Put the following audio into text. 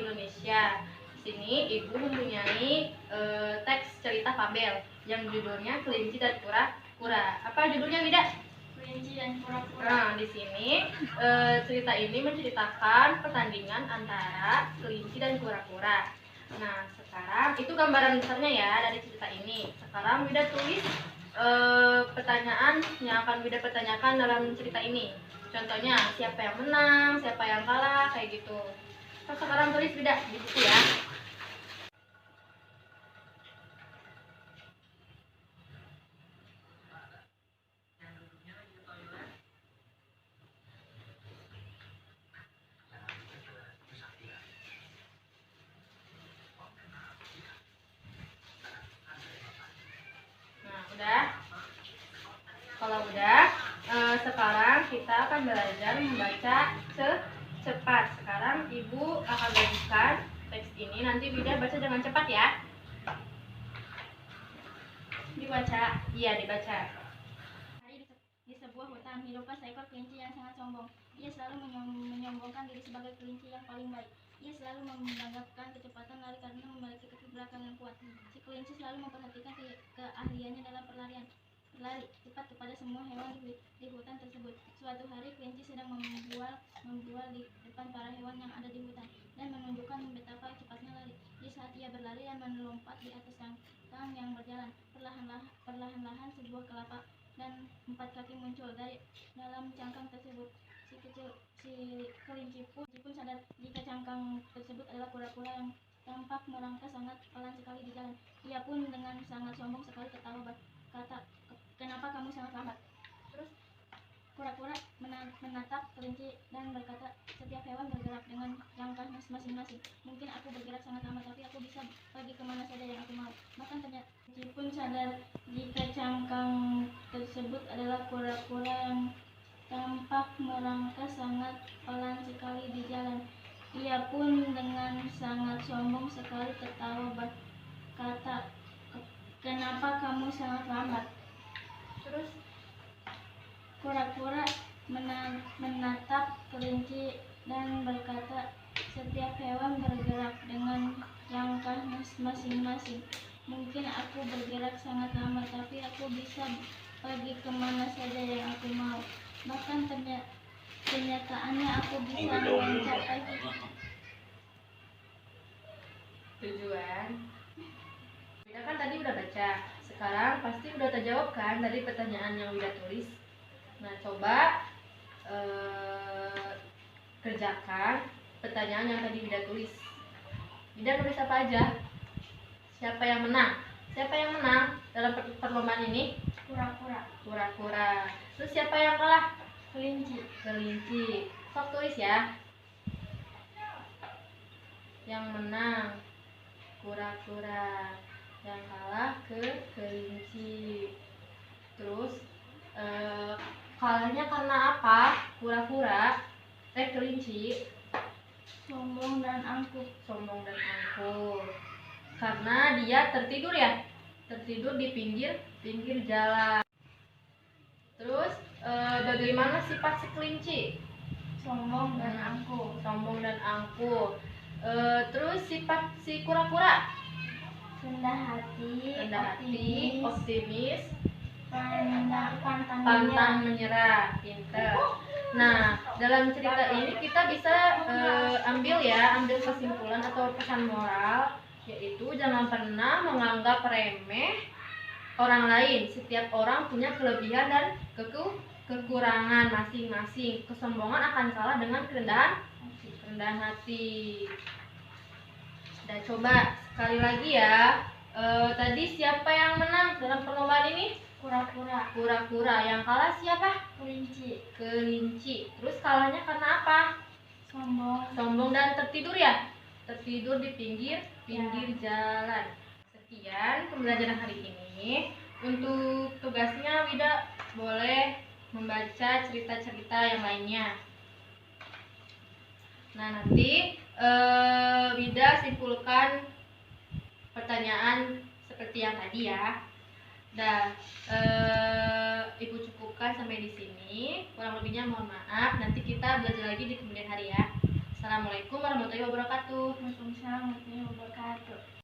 Indonesia. Di sini Ibu mempunyai teks cerita fabel yang judulnya Kelinci dan Kura-kura. Apa judulnya, Wida? Kelinci dan Kura-kura. Nah, di sini cerita ini menceritakan pertandingan antara kelinci dan kura-kura. Nah, sekarang itu gambaran besarnya ya dari cerita ini. Sekarang Wida tulis pertanyaan yang akan Wida pertanyakan dalam cerita ini. Contohnya, siapa yang menang, siapa yang kalah, kayak gitu. Terus sekarang tulis Wida di buku ya. Nah, udah. Kalau udah, sekarang kita akan belajar membaca cepat. Sekarang Ibu akan bagikan teks ini, nanti Wida baca dengan cepat ya. Dibaca. Iya, dibaca. Di sebuah hutan hiduplah seekor kelinci yang sangat sombong. Ia selalu menyombongkan diri sebagai kelinci yang paling baik. Ia selalu membanggakan kecepatan lari karena memiliki kaki belakang yang kuat. Si kelinci selalu memperhatikan keahliannya dalam berlari cepat kepada semua hewan di hutan tersebut. Suatu hari kelinci sedang membual di depan para hewan yang ada di hutan dan menunjukkan betapa cepatnya lari. Di saat ia berlari dan melompat di atas cangkang yang berjalan, perlahan-lahan sebuah kelapa dan 4 kaki muncul dari dalam cangkang tersebut. Si kelinci pun sadar jika cangkang tersebut adalah kura-kura yang tampak merangkak sangat pelan sekali di jalan. Ia pun dengan sangat sombong sekali tertawa berkata, "Kenapa kamu sangat lambat?" Terus kura-kura menatap kelinci dan berkata, "Setiap hewan bergerak dengan langkah masing-masing. Mungkin aku bergerak sangat lambat, tapi aku bisa pergi kemana saja yang aku mau." Bahkan ternyata kelinci pun sadar jika cangkang tersebut adalah kura-kura yang tampak merangkak sangat pelan sekali di jalan. Ia pun dengan sangat sombong sekali tertawa berkata, "Kenapa kamu sangat lambat?" Terus kura-kura menatap kelinci dan berkata, "Setiap hewan bergerak dengan langkah masing-masing. Mungkin aku bergerak sangat lambat, tapi aku bisa pergi kemana saja yang aku mau. Bahkan kenyataannya aku bisa mencapai Tujuan. Wida kan tadi udah baca. Sekarang pasti udah terjawab kan dari pertanyaan yang Wida tulis. Nah, coba kerjakan pertanyaan yang tadi Wida tulis. Wida tulis apa aja? Siapa yang menang? Siapa yang menang dalam perlombaan ini? Kura-kura. Kura-kura. Terus siapa yang kalah? Kelinci. Kelinci. Sok tulis ya. Yang menang kura-kura, yang kalah kelinci. Terus kalahnya karena apa? Kelinci Sombong dan angkuh. Karena dia tertidur ya, tertidur di pinggir jalan. Terus bagaimana sifat si kelinci? Sombong dan angkuh. Terus sifat si kura-kura? Rendah hati, optimis, pantang menyerah, pinter. Nah, dalam cerita ini kita bisa ambil kesimpulan atau pesan moral, yaitu jangan pernah menganggap remeh orang lain. Setiap orang punya kelebihan dan kekurangan masing-masing. Kesombongan akan kalah dengan kerendahan hati. Dan coba sekali lagi ya. Tadi siapa yang menang dalam perlombaan ini? Kura-kura. Yang kalah siapa? Kelinci. Terus kalahnya karena apa? Sombong dan tertidur ya? Tertidur di pinggir jalan. Sekian pembelajaran hari ini. Untuk tugasnya Wida boleh membaca cerita-cerita yang lainnya. Nah, nanti Wida simpulkan pertanyaan seperti yang tadi ya. Ibu cukupkan sampai di sini. Kurang lebihnya mohon maaf. Nanti kita belajar lagi di kemudian hari ya. Assalamualaikum warahmatullahi wabarakatuh. Waalaikumsalam warahmatullahi wabarakatuh.